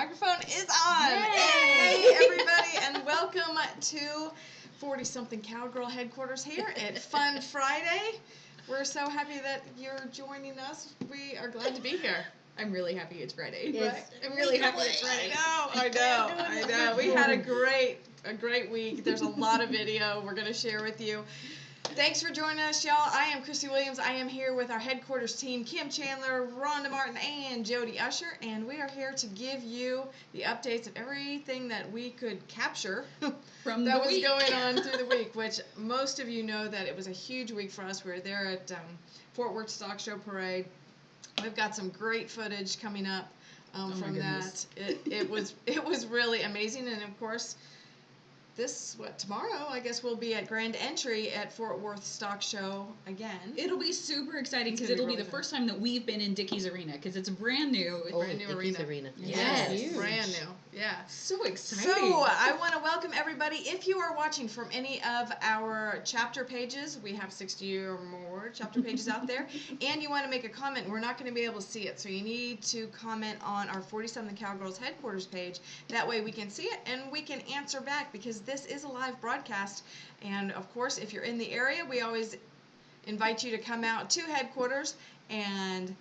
Microphone is on. Yay! Hey, everybody, and welcome to 40-something Cowgirl headquarters here at Fun Friday. We're so happy that you're joining us. We are glad to be here. I'm really happy it's Friday. Yes. Right? I'm really happy it's Friday. I know. We had a great week. There's a lot of video we're going to share with you. Thanks for joining us, y'all. I am Christy Williams. I am here with our headquarters team, Kim Chandler, Rhonda Martin, and Jody Usher, and we are here to give you the updates of everything that we could capture From that the was week. going on through the week, which most of you know that it was a huge week for us. We were there at Fort Worth Stockshow Parade. We've got some great footage coming up from that. It was really amazing, and of course, tomorrow, I guess we'll be at Grand Entry at Fort Worth Stockshow again. It'll be super exciting because it'll be the first time that we've been in Dickey's Arena because it's brand new. Brand new arena. Yes. Brand new. Yeah. So exciting. So I want to welcome everybody. If you are watching from any of our chapter pages, we have 60 or more chapter pages out there, and you want to make a comment, we're not going to be able to see it. So you need to comment on our 40-something Cowgirls headquarters page. That way we can see it and we can answer back because this is a live broadcast. And of course, if you're in the area, we always invite you to come out to headquarters and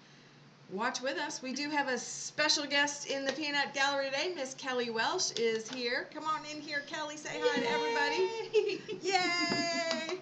watch with us. We do have a special guest in the Peanut Gallery today. Miss Kelly Welsh is here. Come on in here, Kelly. Say hi to everybody. Yay!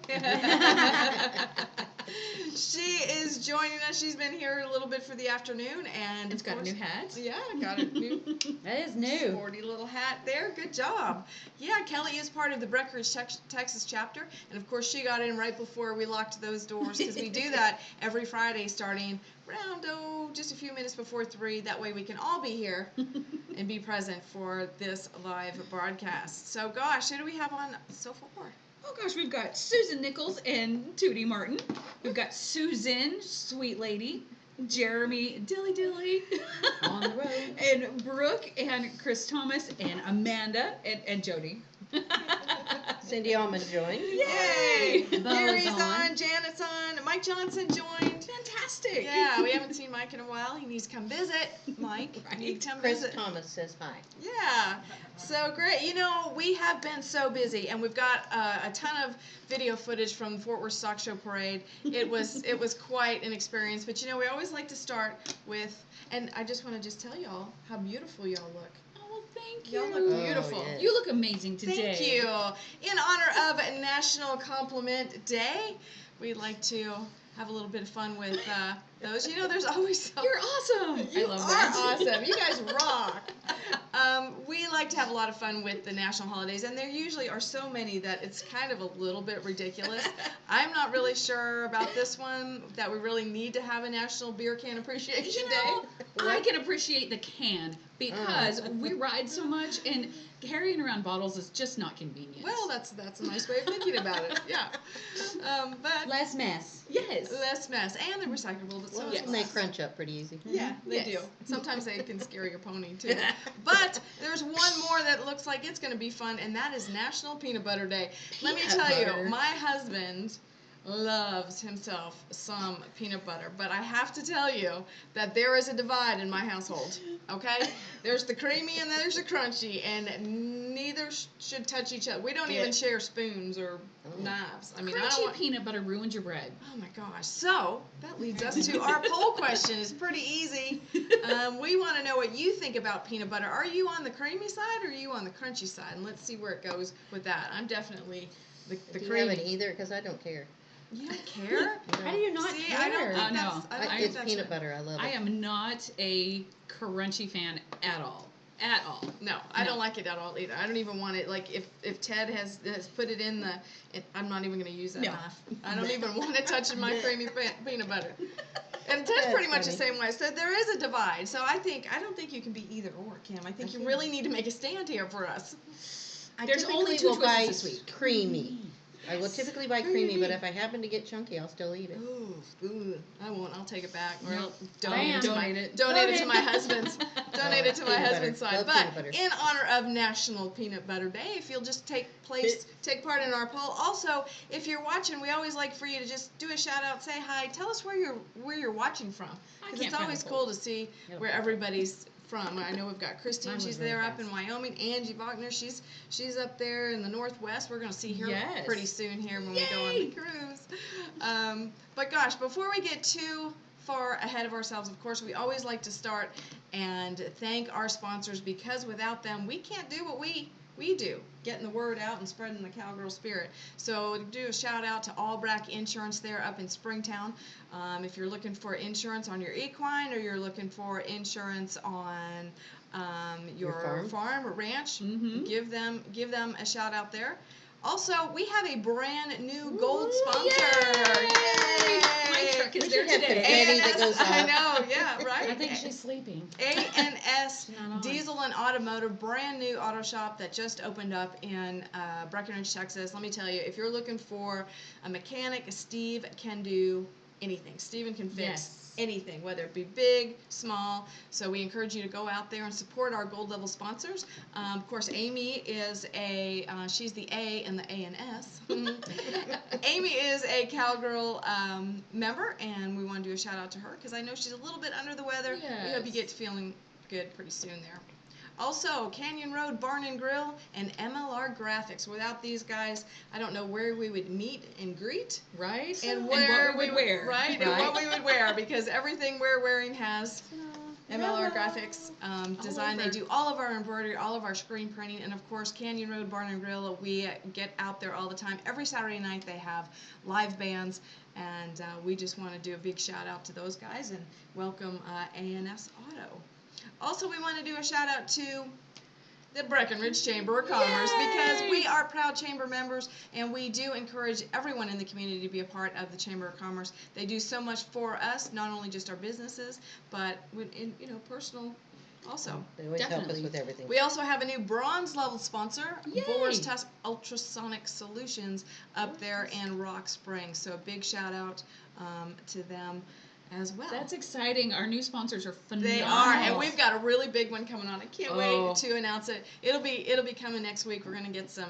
She is joining us. She's been here a little bit for the afternoon, and it's got a new hat. Yeah, got a new. That is new. Sporty little hat there. Good job. Yeah, Kelly is part of the Breckenridge, Texas chapter, and of course she got in right before we locked those doors because we do that every Friday starting around just a few minutes before 3. That way we can all be here and be present for this live broadcast. So, gosh, who do we have on so far? Oh gosh, we've got Susan Nichols and Tootie Martin. We've got Susan, sweet lady, Jeremy, Dilly, On the road. and Brooke and Chris Thomas and Amanda and Jody. Cindy Allman joined. Yay! Bo Gary's is on, Janet's on, Mike Johnson joined. Fantastic. Yeah, we haven't seen Mike in a while. He needs to come visit. Mike, Right. you need to come Chris visit. Thomas says hi. Yeah, so great. You know, we have been so busy, and we've got a ton of video footage from the Fort Worth Stock Show Parade. It was quite an experience, but you know, we always like to start with, and I just want to tell y'all how beautiful y'all look. Oh, thank you. Y'all look beautiful. yes. You look amazing today. Thank you. In honor of National Compliment Day, we'd like to have a little bit of fun with those. You know, there's always You're awesome. You I love are that. awesome. You guys rock. We like to have a lot of fun with the national holidays, and there usually are so many that it's kind of a little bit ridiculous. I'm not really sure about this one, that we really need to have a National Beer Can Appreciation You Day. know, I can appreciate the can because we ride so much and carrying around bottles is just not convenient. Well, that's a nice way of thinking about it. Yeah. But Less mess. yes. less mess, and they're recyclable, but so Well, is and they less. crunch up pretty easy. Yeah, they Yes. do. Sometimes they can scare your pony too. But there's one more that looks like it's going to be fun, and that is National Peanut Butter Day. Let me Peanut tell butter. you, my husband loves himself some peanut butter, but I have to tell you that there is a divide in my household. Okay, there's the creamy and there's the crunchy, and neither should touch each other. We don't even share spoons or knives. I mean, I don't Crunchy want. peanut butter ruins your bread. Oh my gosh. So that leads us to our poll question. It's pretty easy. We want to know what you think about peanut butter. Are you on the creamy side or are you on the crunchy side? And let's see where it goes with that. I'm definitely the Do you creamy. have it either? Because I don't care. You don't care? How do you not See, care? I don't think Oh, no. that's. I don't think It's that's peanut right. butter. I love it. I am not a crunchy fan at all. At all. No, I No. don't like it at all either. I don't even want it. Like if Ted has put it in I'm not even going to use that No. knife. I don't even want it touching my creamy peanut butter. And Ted's That's pretty much the funny. same way. So there is a divide. So I don't think you can be either or, Kim. I think you really need to make a stand here for us. I There's typically only two will buy choices this week. creamy. I will typically buy creamy, but if I happen to get chunky, I'll still eat it. Ooh, I won't. I'll take it back. Or No. I'll donate it to Donate it. Donate it to my husband's. Donate it to my Peanut butter. husband's side. Love But peanut butter. in honor of National Peanut Butter Day, if you'll just take part in our poll. Also, if you're watching, we always like for you to just do a shout out, say hi, tell us where you're watching from, I because can't it's find always the cool poll. to see Yeah. where everybody's from. I know we've got Christine, Mine was she's very there up fast. in Wyoming. Angie Wagner, she's up there in the Northwest. We're going to see her Yes. pretty soon here when we go on the Yay! cruise. But gosh, before we get too far ahead of ourselves, of course, we always like to start and thank our sponsors, because without them, we can't do what we do, getting the word out and spreading the cowgirl spirit. So do a shout out to Albrecht Insurance there up in Springtown. If you're looking for insurance on your equine, or you're looking for insurance on your farm or ranch, Mhm. give them a shout out there. Also, we have a brand new gold sponsor. Yay! My truck is We there should have today. confetti that goes I off. know, yeah, right. I think she's sleeping. A&S She's not on. Diesel and Automotive, brand new auto shop that just opened up in Breckenridge, Texas. Let me tell you, if you're looking for a mechanic, Steve can do anything. Steven can fix Yes. anything, whether it be big, small. So we encourage you to go out there and support our gold level sponsors. Of course, Amy is she's the A in the A&S. Amy is a Cowgirl member, and we want to do a shout out to her because I know she's a little bit under the weather. We hope you get to feeling good pretty soon there. Also, Canyon Road Barn and Grill and MLR Graphics. Without these guys, I don't know where we would meet and greet, Right? and where what we would wear. right? And what we would wear, because everything we're wearing has MLR Graphics design. They over. do all of our embroidery, all of our screen printing, and of course, Canyon Road Barn and Grill. We get out there all the time. Every Saturday night they have live bands, and we just want to do a big shout out to those guys and welcome A&S Auto. Also, we want to do a shout out to the Breckenridge Chamber of Commerce, because we are proud chamber members, and we do encourage everyone in the community to be a part of the Chamber of Commerce. They do so much for us, not only just our businesses, but in personal also. They always help us Definitely. with everything. We also have a new bronze level sponsor, Yay! Worth Ultrasonic Solutions, up there in Rock Springs. So a big shout out to them as well. That's exciting. Our new sponsors are phenomenal. They are, and we've got a really big one coming on. I can't Oh. wait to announce it. It'll be coming next week. We're gonna get some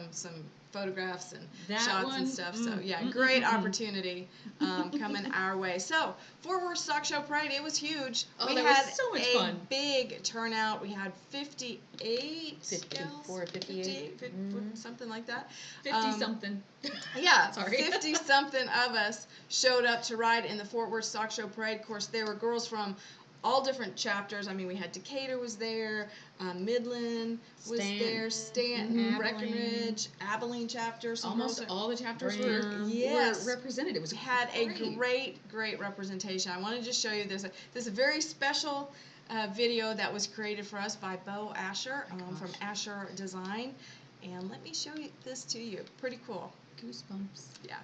photographs and That shots one, and stuff. So yeah, mm, great mm, mm. opportunity coming our way. So for Worth Stockshow Parade, it was huge. Oh, we that was had so much a fun. big turnout. We had 58 54, gals, 58. something like that. 50-something. Yeah, Sorry. 50-something of us showed up to ride in the Fort Worth Stockshow Parade. Of course, there were girls from all different chapters. I mean, we had Decatur was there, Midland was there, Stanton, Abilene. Breckenridge, Abilene chapter. Some Almost girls all the chapters Brand. Yes. were represented. It was had great. a great representation. I want to just show you there's a very special video that was created for us by Bo Asher from Asher Design, and let me show you this to you. Pretty cool. Goosebumps. Yeah.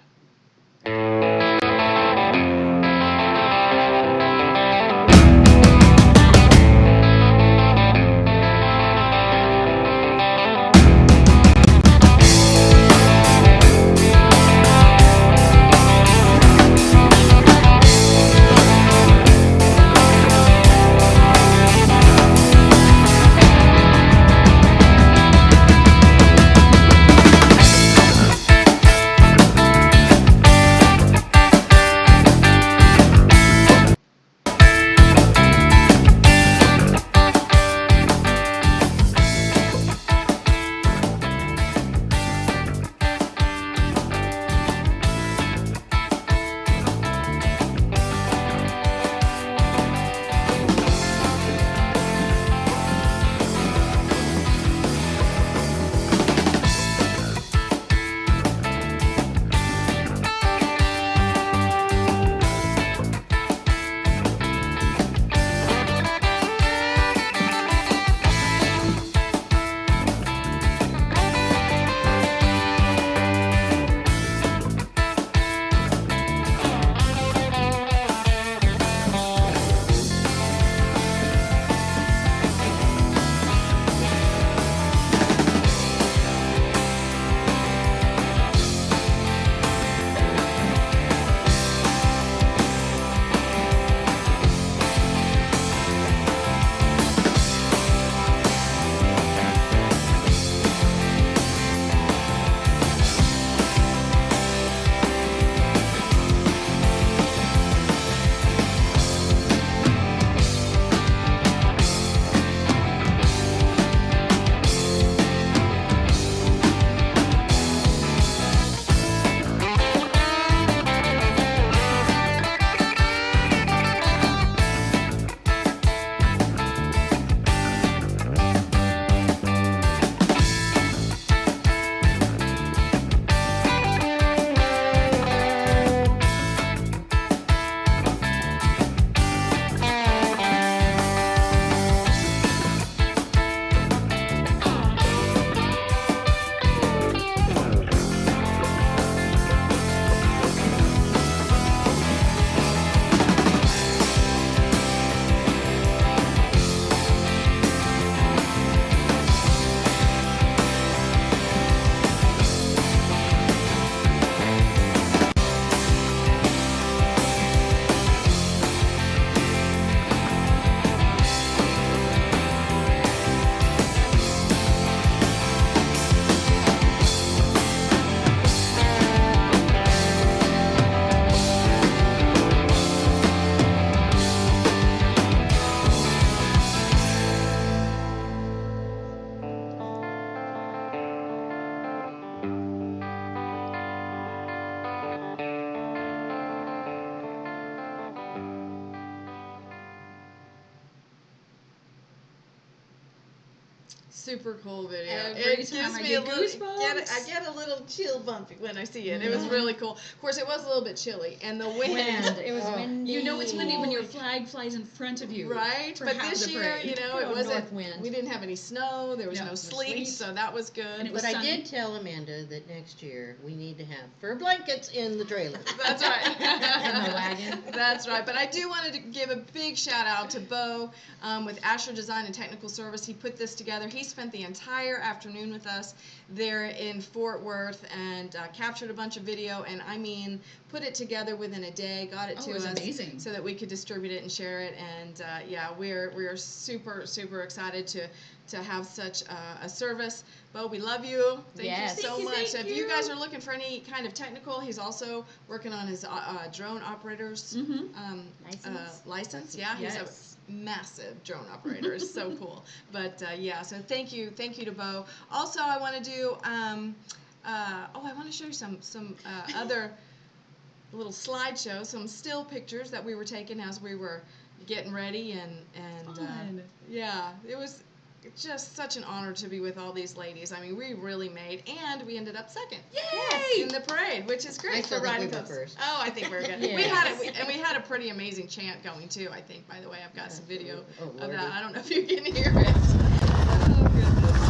Super cool video. Every It time gives I me get a little, goosebumps. I get a little chill bump when I see it. It was really cool. Of course, it was a little bit chilly, and the wind. It was windy. You know it's windy when your Holy. flag flies in front of you. Right, for but half this the year, parade. you know, Good it old wasn't. north wind. We didn't have any snow. There was No, no no sleet, sleet. so that was good. And it was But I sunny. did tell Amanda that next year we need to have fur blankets in the trailer. That's right. In the wagon. That's right. But I do want to give a big shout out to Bo with Asher Design and Technical Service. He put this together. He spent the entire afternoon with us there in Fort Worth and captured a bunch of video, and I mean put it together within a day, got it to it was us amazing. so that we could distribute it and share it. And yeah, we're super excited to have such a service. Bo, we love you. Thank Yes. you so Thank you, much. thank So if you you. guys are looking for any kind of technical, he's also working on his drone operators license. Yeah, he's Yes. a massive drone operator. It's so cool. But yeah, so thank you to Bo. Also, I want to do I want to show you some other little slideshow, some still pictures that we were taking as we were getting ready, and Fun. yeah, it was just such an honor to be with all these ladies. I mean, we really made, and we ended up second Yay! in the parade, which is great I still for think riding we were clubs. first. Oh, I think we're good. Yes. We had a pretty amazing chant going too. I think, by the way, I've got some video Oh, of Lordy. that. I don't know if you can hear it. Oh goodness.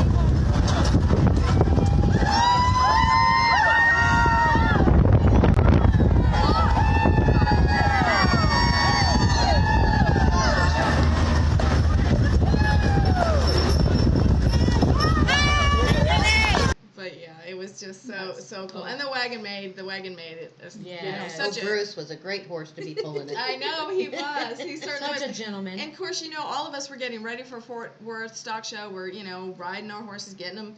But yeah, it was just so cool. And the wagon made it. Yeah. Such a, Bruce was a great horse to be pulling it. I know he was. He certainly Such was. a gentleman. And of course, you know, all of us were getting ready for Fort Worth Stockshow. We're, you know, riding our horses, getting them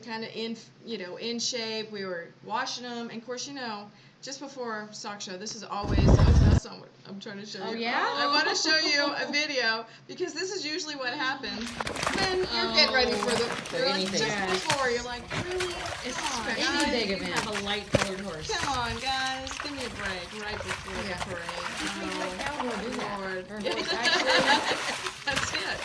kind of in shape. We were washing them, and of course, you know, just before Stockshow, this is always. That's not what I'm trying to show you. Oh, yeah? I want to show you a video because this is usually what happens when you're getting ready for you're like, anything. just Yes. before you're like, really? Especially Come on, Any big if you event. have a light colored horse. Come on, guys, give me a break right before the parade. Cowgirl do that. Lord. Her horse actually. That's it.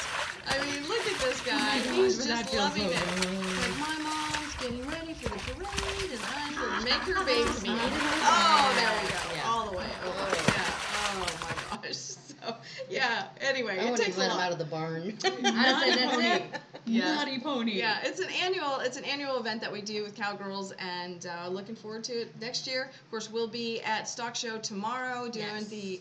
I mean, look at this guy. my He's gosh, that just feels loving so it. good. Like, my mom's getting ready for the parade, and I'm going to make her baby me. Smile. Oh, there we go. Yeah. All the way over. Yeah. Oh, my gosh. So, yeah. Anyway, I it wouldn't takes even let a him out lot. of the barn. Naughty That's pony. it. Yeah. Naughty pony. Yeah, it's an annual event that we do with Cowgirls, and looking forward to it next year. Of course, we'll be at Stockshow tomorrow doing Yes. the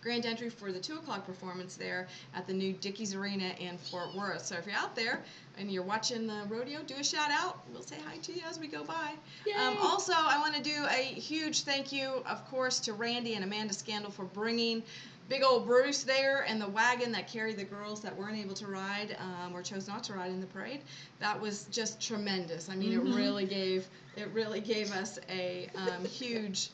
grand entry for the 2:00 performance there at the new Dickies Arena in Fort Worth. So if you're out there and you're watching the rodeo, do a shout out. We'll say hi to you as we go by. Yay. Also, I want to do a huge thank you, of course, to Randy and Amanda Scandal for bringing big old Bruce there and the wagon that carried the girls that weren't able to ride or chose not to ride in the parade. That was just tremendous. I mean, it really gave us a huge,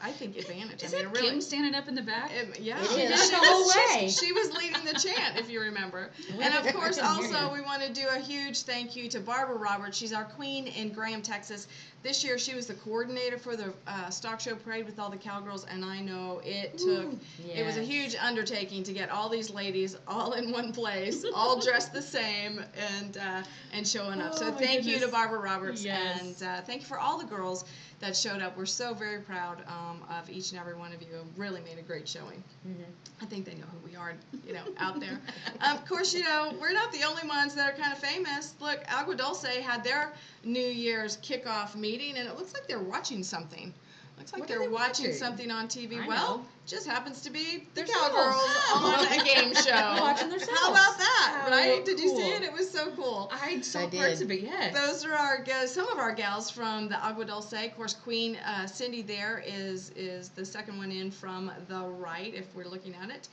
I think, advantage. Is I mean, that it really, Kim standing up in the back? yeah, It she is. was- The whole way. She was leading the chant, if you remember. And of course, also, we want to do a huge thank you to Barbara Roberts. She's our queen in Graham, Texas. This year, she was the coordinator for the stock show parade with all the Cowgirls, and I know it took. It was a Yes. huge undertaking to get all these ladies all in one place, all dressed the same, and showing up. So Oh, my thank you to goodness. Barbara Roberts, Yes. and thank you for all the girls that showed up. We're so very proud of each and every one of you. Really made a great showing. I think they know who we are, you know, out there. Of course, you know, we're not the only ones that are kind of famous. Look, Agua Dulce had their New Year's kickoff meeting, and it looks like they're watching something. Looks like What are they're they watching watching? something on TV. I well, know. just happens to be the Themselves. Cowgirls on a game show. Watching themselves. How about that, How right? Did you see cool. it? It was so cool. I saw I parts did. of it, yes. Those are some of our gals from the Agua Dulce. Of course, Queen Cindy there is the second one in from the right, if we're looking at it.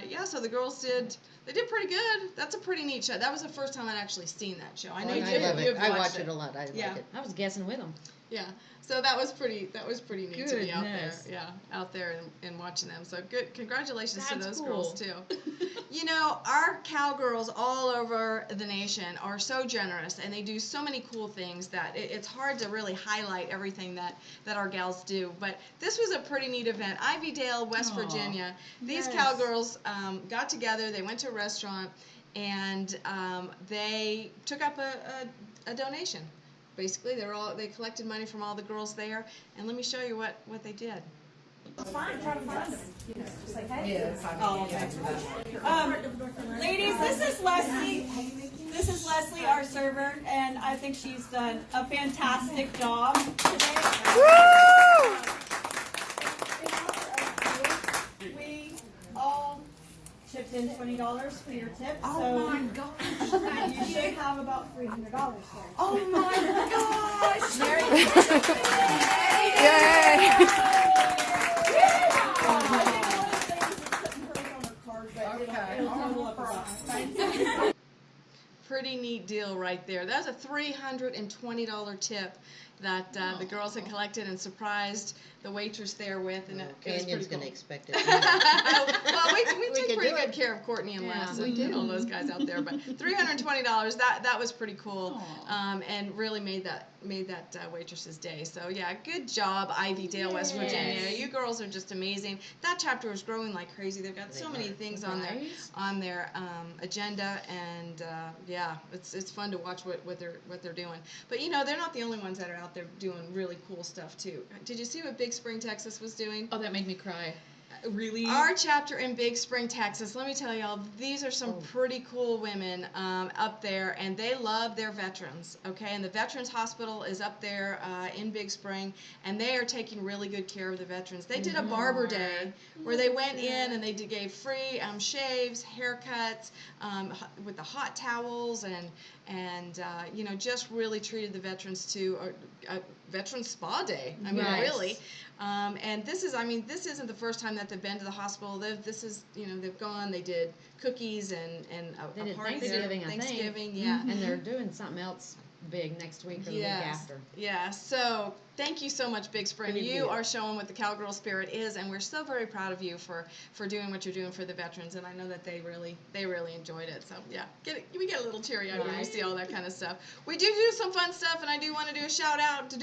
Yeah, so the girls did pretty good. That's a pretty neat show. That was the first time I'd actually seen that show. I know you I did. love You've it. I watched watch it a lot. I Yeah. like it. I was guessing with them. Yeah, so that was pretty neat to be out there. Goodness. Yeah, out there and watching them. So good, congratulations to That's those girls cool. too. You know, our Cowgirls all over the nation are so generous, and they do so many cool things that it's hard to really highlight everything that our gals do. But this was a pretty neat event. Ivy Dale, West Aw, Virginia. These yes. Cowgirls got together. They went to a restaurant. and they took up a donation. Basically, they collected money from all the girls there, and let me show you what they did. It's fine. Try to find them. Just like, hey. Oh, okay. Ladies, this is Leslie. This is Leslie, our server, and I think she's done a fantastic job today. Woo! We all chipped in $20 for your tip. Oh my gosh. You should have about $300 there. Oh my gosh. Yay! Pretty neat deal right there. That was a $320 tip that the girls had collected and surprised the waitress there with, and it was pretty Canyon's cool. gonna expect it. Well, we take can pretty do good it. care of Courtney and Yeah, Les we and do. all those guys out there. But $320, that was pretty cool, and really made that waitress's day. So yeah, good job, Ivydale, West Virginia. Yes. You girls are just amazing. That chapter is growing like crazy. They've got so many things on their agenda, and yeah, it's fun to watch what they're doing. But you know, they're not the only ones that are out there doing really cool stuff too. Did you see what Big Spring, Texas was doing? Oh, that made me cry. Really? Our chapter in Big Spring, Texas, let me tell y'all, these are some pretty cool women up there, and they love their veterans, okay? And the Veterans Hospital is up there in Big Spring, and they are taking really good care of the veterans. They did a Barber Day where they went in and they gave free shaves, haircuts, with the hot towels, and you know, just really treated the veterans to a veteran spa day. I mean, really. And this isn't the first time that they've been to the hospital. They've gone. They did cookies and They a did party Thanksgiving, there. I think. Thanksgiving, yeah. And they're doing something else big next week or the week after. Yeah, so thank you so much, Big Spring. Pretty You deal. are showing what the Cowgirl spirit is, and we're so very proud of you for doing what you're doing for the veterans, and I know that they really enjoyed it. So yeah, we get a little teary-eyed when we see all that kind of stuff. We do some fun stuff, and I do want to do a shout out to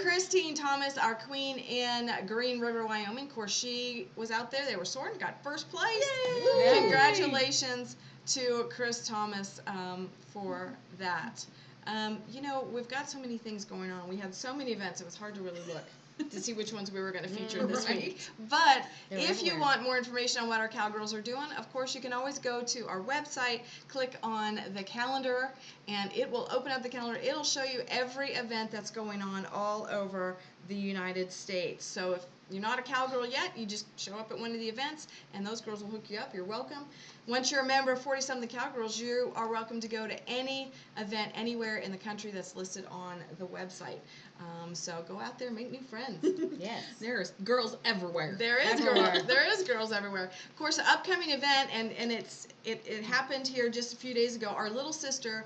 Christine Thomas, our queen in Green River, Wyoming. Of course, she was out there. They were soaring, got first place. Yay! Congratulations to Chris Thomas for that. You know, we've got so many things going on. We had so many events, it was hard to really look to see which ones we were going to feature this week. But They're if you everywhere. want more information on what our Cowgirls are doing, of course, you can always go to our website, click on the calendar, and it will open up the calendar. It'll show you every event that's going on all over the United States. So if you're not a Cowgirl yet, you just show up at one of the events, and those girls will hook you up. You're welcome. Once you're a member of 40-something Cowgirls, you are welcome to go to any event anywhere in the country that's listed on the website. So go out there, make new friends. Yes. There's girls everywhere. There is Everywhere. girls. There is girls everywhere. Of course, the upcoming event, and it happened here just a few days ago. Our little sister,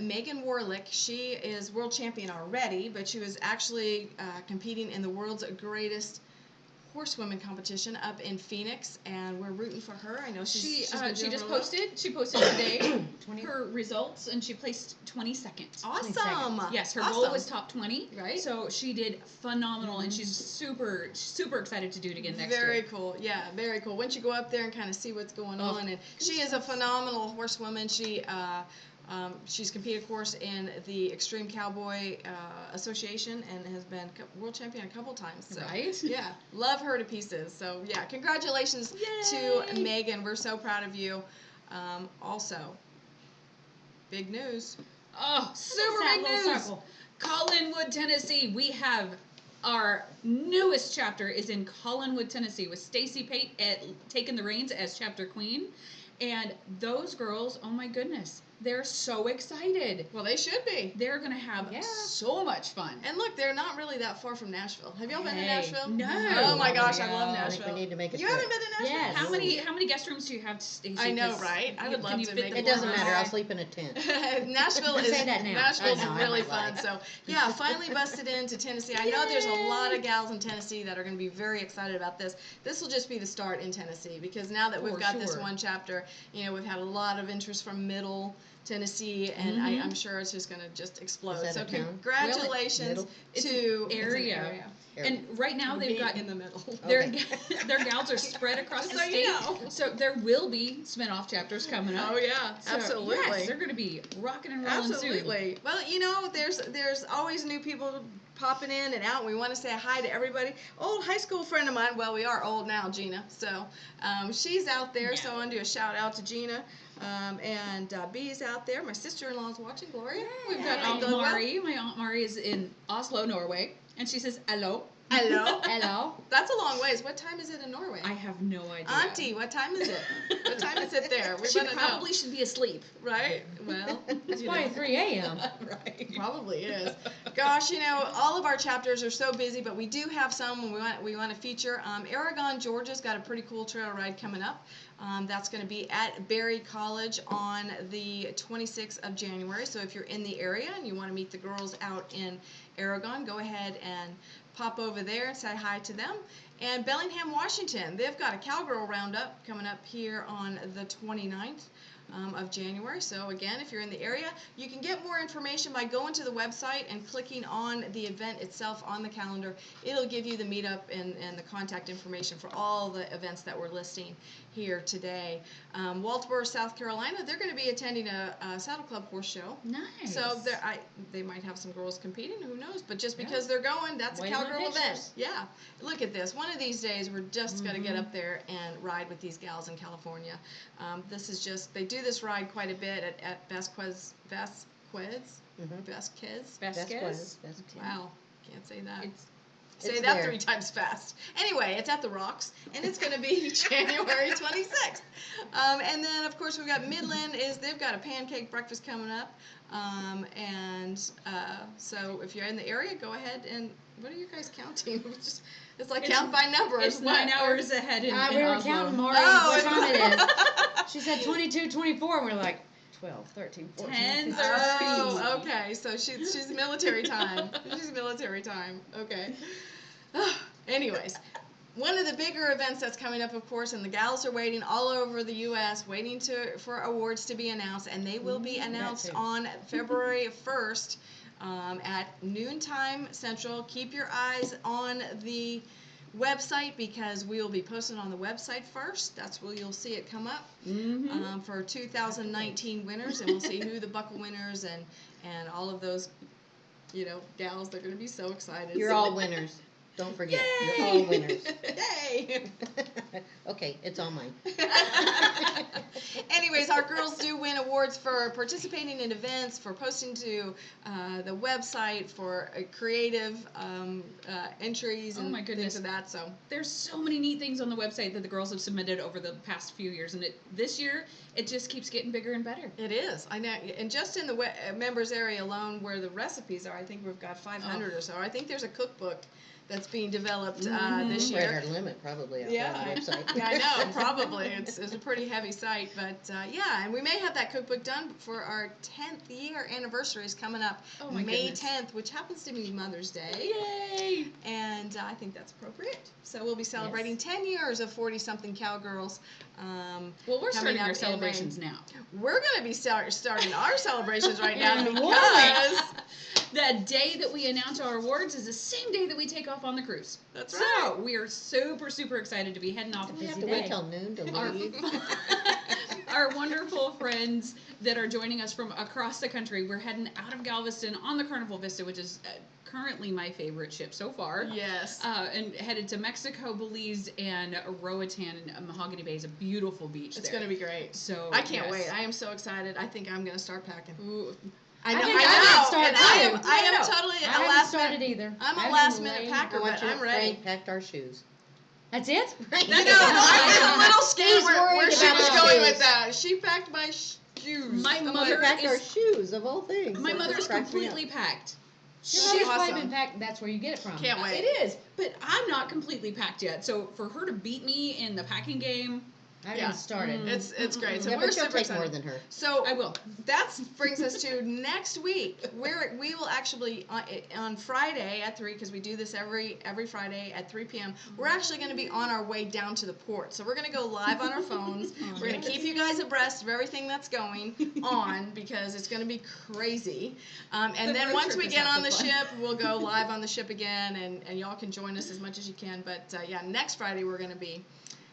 Megan Warlick, she is world champion already, but she was actually competing in the world's greatest horsewomen competition up in Phoenix, and we're rooting for her. I know She she just posted. She posted today her results, and she placed 22nd. Awesome. Yes, her Awesome. goal was top 20. Right. So she did phenomenal, and she's super excited to do it again next year. Very cool. Yeah, very cool. Once you go up there and kind of see what's going on, and she is a phenomenal horsewoman. She's competed, of course, in the Extreme Cowboy Association and has been world champion a couple times. So, Right? yeah, love her to pieces. So, yeah, congratulations to Megan. We're so proud of you. Also, big news. Oh, super big news! Collinwood, Tennessee. We have our newest chapter is in Collinwood, Tennessee, with Stacy Pate taking the reins as chapter queen, and those girls. Oh my goodness. They're so excited. Well, they should be. They're going to have so much fun. And look, they're not really that far from Nashville. Have y'all been to Hey, Nashville? no. Oh my gosh, I love I think Nashville. we need to make a You trip. haven't been to Nashville? Yes. How many guest rooms do you have, Stacey? I know, right? I would love can you to fit make the It doesn't four matter. of I'll us? sleep in a tent. Nashville is Say that now. Nashville's I know, I really might lie. fun. So yeah, finally busted into Tennessee. I know there's a lot of gals in Tennessee that are going to be very excited about this. This will just be the start in Tennessee, because now that we've For got this sure. one chapter, you know, we've had a lot of interest from Middle Tennessee, and I'm sure it's just going to just explode. Is that So a town? congratulations It's to an area. And right now they've got in the middle. their gals are spread across the state. So there will be spin-off chapters coming up. Oh yeah, So, absolutely. Yes, they're going to be rocking and rolling Absolutely. soon. Well, there's always new people popping in and out. We want to say hi to everybody. Old high school friend of mine. Well, we are old now, Gina. So she's out there. So I want to do a shout out to Gina. And Bee's out there. My sister-in-law's watching, Gloria. We've got Aunt Mari. My Aunt Mari is in Oslo, Norway, and she says hello. Hello. Hello. That's a long ways. What time is it in Norway? I have no idea. Auntie, what time is it? What time is it there? We She better probably know. should be asleep. Right? Well, It's you probably know. 3 a.m. Right. Probably is. Gosh, all of our chapters are so busy, but we do have some we want to feature. Aragon, Georgia's got a pretty cool trail ride coming up. That's going to be at Berry College on the 26th of January. So if you're in the area and you want to meet the girls out in Aragon, go ahead and pop over there and say hi to them. And Bellingham, Washington, they've got a Cowgirl Roundup coming up here on the 29th. Of January. So again, if you're in the area, you can get more information by going to the website and clicking on the event itself on the calendar. It'll give you the meetup and the contact information for all the events that we're listing here today. Walterboro, South Carolina, they're going to be attending a Saddle Club horse show. Nice. So they might have some girls competing, who knows? But just because they're going, that's Wait a on cowgirl event. pictures. Yeah. Look at this. One of these days, we're just going to get up there and ride with these gals in California. This is just, they do this ride quite a bit at Vasquez. Vasquez. Wow, can't say that. It's Say It's that there. 3 times fast. Anyway, it's at the Rocks, and it's going to be January 26th. And then, of course, we've got Midland. They've got a pancake breakfast coming up. So if you're in the area, go ahead and, what are you guys counting? It's like count by numbers. It's 9 hours ahead in We were Oslo. counting Mari Oh, what time it is. She said 22, 24, and we're like 12, 13, 14. 10, 15. Oh, okay. So she's military time. She's military time. Okay. Anyways, one of the bigger events that's coming up, of course, and the gals are waiting all over the U.S., waiting for awards to be announced, and they will be announced too. on February 1st at noontime Central. Keep your eyes on the website because we will be posting on the website first. That's where you'll see it come up for 2019 winners, and we'll see who the buckle winners and all of those, gals. They're going to be so excited. You're all winners. Don't forget. Yay! You're all winners. Yay! Okay, it's all mine. Anyways, our girls do win awards for participating in events, for posting to the website, for creative entries and my goodness. things of that. So There's so many neat things on the website that the girls have submitted over the past few years, and this year it just keeps getting bigger and better. it is. I know, and just in the members area alone, where the recipes are, I think we've got 500 or so. I think there's a cookbook that's being developed this We're year. at our limit probably out Yeah. there on the website. Yeah, I know, probably. It's a pretty heavy site, but yeah, and we may have that cookbook done for our 10th year anniversary is coming up Oh my May goodness. 10th, which happens to be Mother's Day, Yay! and I think that's appropriate. So we'll be celebrating 10 years of 40-something Cowgirls. Well, we're coming starting up our in celebrations May. now. We're going to be starting our celebrations right now And because The day that we announce our awards is the same day that we take off on the cruise. That's So right. we are super, super excited to be heading off. We have to Busy wait day. till noon to Our, leave. our wonderful friends that are joining us from across the country. We're heading out of Galveston on the Carnival Vista, which is currently my favorite ship so far. Yes. And headed to Mexico, Belize, and Roatan, and Mahogany Bay is a beautiful beach. It's there. going to be great. So I can't yes. wait. I am so excited. I think I'm going to start packing. Ooh. I know. think I might start and too. I am No, totally I a haven't last started minute. either. I'm a I've been last minute laying- packer, I want but you to I'm ready. Frank packed our shoes. That's it? No, I'm a little scared He's where worried she about was the going shoes. with that. She packed my shoes. My I'm mother like, Packed our is- shoes of all things. My That mother's just cracks me up. completely packed. Your She's mother's probably awesome. been packed. That's where you get it from. Can't wait. It is, but I'm not completely packed yet. So for her to beat me in the packing game, I haven't started. It's great. So Yeah, we're but she'll super take more excited. than her. So I will. that brings us to next week. We will actually on Friday at 3, because we do this every Friday at 3 p.m. We're actually going to be on our way down to the port. So we're going to go live on our phones. We're going to keep you guys abreast of everything that's going on, because it's going to be crazy. And The then road once trip we is get half on the the fun. ship, we'll go live on the ship again, and y'all can join us as much as you can. But yeah, next Friday we're going to be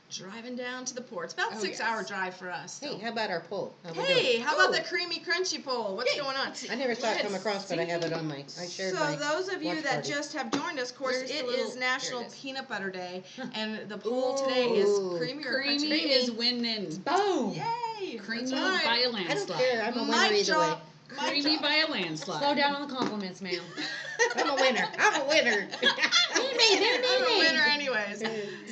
driving down to the port. It's about a 6-hour drive for us. So. Hey, how about our poll? How we doing? Hey, how about the creamy crunchy poll? What's Yay. going on? I never saw it come Let's across, but I have it on my. I shared So my. those of you watch that party. just have joined us, of course, Where's the it little- is National there it is. Peanut Butter Day, and the poll today is Ooh. creamy or Creamy crunchy. is winning. Boom. Yay! Creamy That's right. by a I don't landslide. care. I'm a winner Mic either way. drop. Mic Creamy drop. by a landslide. Slow down on the compliments, ma'am. I'm a winner. I'm a winner. I'm a winner anyways.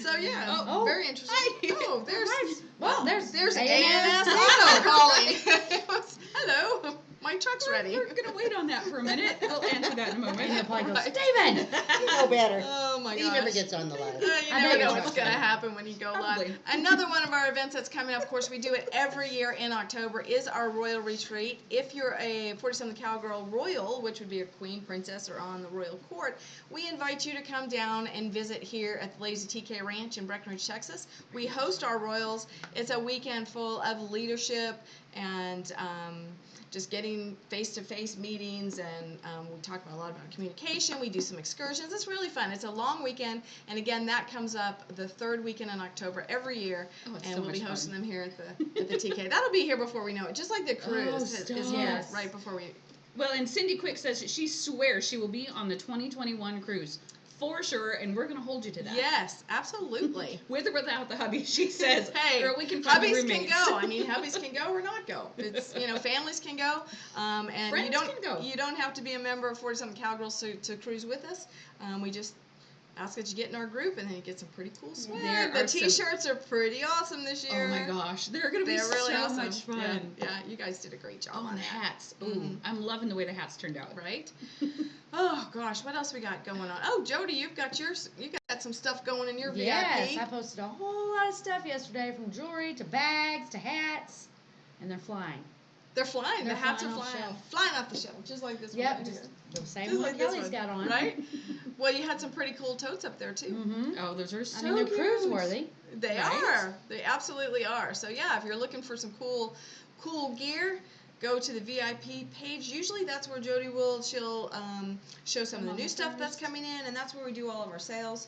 So yeah, Oh. very interesting. Oh, there's Well, there's A&S A&S Auto calling. Hello, my truck's ready. We're gonna wait on that for a minute. I'll answer that in a And he'll moment. probably go, Right. Steven! You know better. Oh my He gosh. never gets on the live. You I never bet know you're what's right. going to happen when you go Probably. live. Another one of our events that's coming up, of course, we do it every year in October, is our Royal Retreat. If you're a 40-something Cowgirl Royal, which would be a queen, princess, or on the royal court, we invite you to come down and visit here at the Lazy TK Ranch in Breckenridge, Texas. We host our Royals. It's a weekend full of leadership and just getting face-to-face meetings, and we talk a lot about communication. We do some excursions. It's really fun. It's a long weekend, and again, that comes up the third weekend in October every year, Oh, it's and so we'll be much hosting fun. them here at the TK. That'll be here before we know it, just like the cruise Oh, is here stop. right before we. Well, and Cindy Quick says that she swears she will be on the 2021 cruise for sure, and we're gonna hold you to that. Yes, absolutely. With or without the hubby, she says. Hey, girl, we can find hubbies roommates. can go. I mean, hubbies can go or not go. It's families can go, and Friends you don't can go. you don't have to be a member of 40-something Cowgirls to cruise with us. We just ask that you get in our group, and then you get some pretty cool swag. There The are some- T-shirts are pretty awesome this year. Oh my gosh, they're gonna be They're really so awesome. much fun. Yeah, you guys did a great job Oh, on and the that. hats. Ooh, Mhm. I'm loving the way the hats turned out. Right? Oh gosh, what else we got going on? Oh, Jody, you've got some stuff going in your Yes, VIP. I posted a whole lot of stuff yesterday, from jewelry to bags to hats, and they're flying. They're flying. They're the hats flying are off flying. shelf. Flying off the shelf, just like this one. Yep, right just here. the same Just one like this Kelly's one, got on. right? Well, you had some pretty cool totes up there too. Mm-hmm. Oh, those are so I mean, they're cute. cruise worthy. They Right? are. They absolutely are. So yeah, if you're looking for some cool gear, go to the VIP page. Usually that's where Jody she'll show some of the new stuff that's coming in, and that's where we do all of our sales.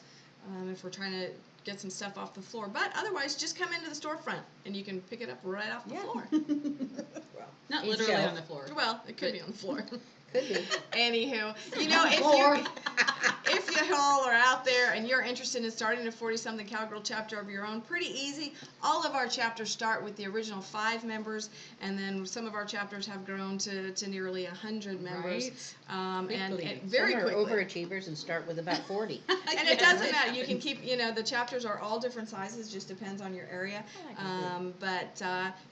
If we're trying to get some stuff off the floor, but otherwise, just come into the storefront and you can pick it up right off the floor. Not Each literally shelf. on the floor. Well, it could be on the floor. Could be. Anywho, Or if you all are out there and you're interested in starting a 40-something Cowgirl chapter of your own, pretty easy. All of our chapters start with the original 5 members, and then some of our chapters have grown to nearly 100 members. And Quickly. very some are quickly. overachievers and start with about 40. And it doesn't matter. You can keep, the chapters are all different sizes, just depends on your area. But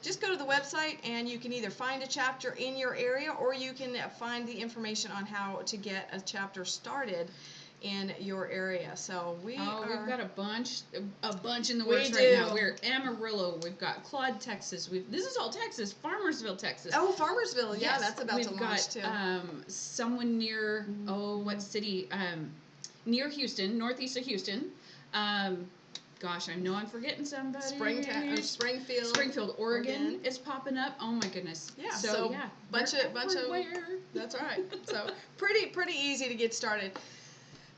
just go to the website and you can either find a chapter in your area, or you can find the information on how to get a chapter started in your area. So We've got a bunch in the We works do. right now. We're Amarillo. We've got Claude, Texas. This is all Texas. Farmersville, Texas. Oh, Farmersville. Yeah, Yes, that's about to we've launch got, too. Someone near what city? Near Houston, northeast of Houston. Gosh, I know I'm forgetting somebody. Springfield, Oregon is popping up. Oh my goodness. Yeah, So, so yeah, bunch we're of everywhere. That's right. So pretty easy to get started.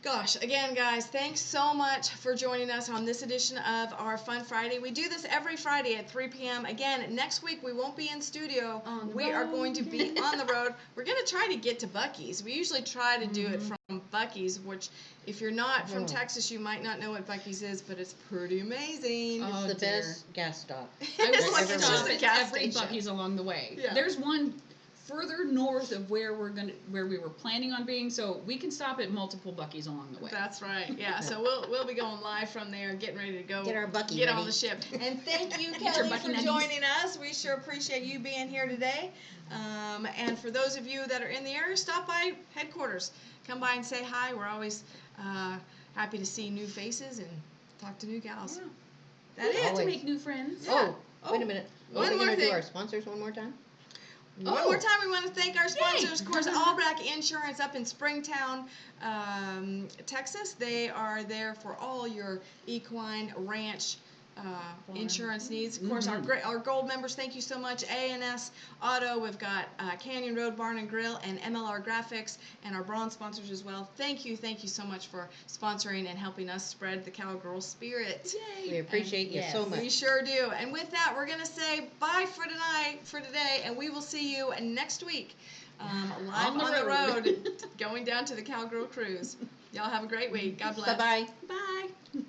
Gosh, again, guys, thanks so much for joining us on this edition of our Fun Friday. We do this every Friday at 3 p.m. Again, next week we won't be in studio. On the We are road. going to be on the road. We're going to try to get to Buc-ee's. We usually try to do it from Buc-ee's, which if you're not from Texas, you might not know what Buc-ee's is, but it's pretty amazing. Oh, It's the dear. best gas stop. I It's will like it's stop just a at gas every station. Buc-ee's along the way. Yeah. There's one further north of where we were planning on being, so we can stop at multiple Buc-ee's along the way. That's right. Yeah. So we'll be going live from there, getting ready to go. Get our Buc-ee Get ready. on the ship. And thank you, Get your Kelly, Buc-ee for nuggies. joining us. We sure appreciate you being here today. And for those of you that are in the area, stop by headquarters. Come by and say hi. We're always happy to see new faces and talk to new gals. Yeah. That We have is. to make new friends. Yeah. Oh, wait a minute. One Are we more going to thing. do our sponsors one more time? One more time, we want to thank our sponsors. Yay. Of course, Albrecht Insurance up in Springtown, Texas. They are there for all your equine ranch insurance needs. Of course, our gold members, thank you so much. A&S Auto, we've got Canyon Road Barn and Grill, and MLR Graphics, and our bronze sponsors as well. Thank you so much for sponsoring and helping us spread the Cowgirl spirit. Yay. We appreciate you so much. We sure do. And with that, we're going to say bye for today, and we will see you next week live on the road going down to the Cowgirl Cruise. Y'all have a great week. God bless. Bye-bye. Bye.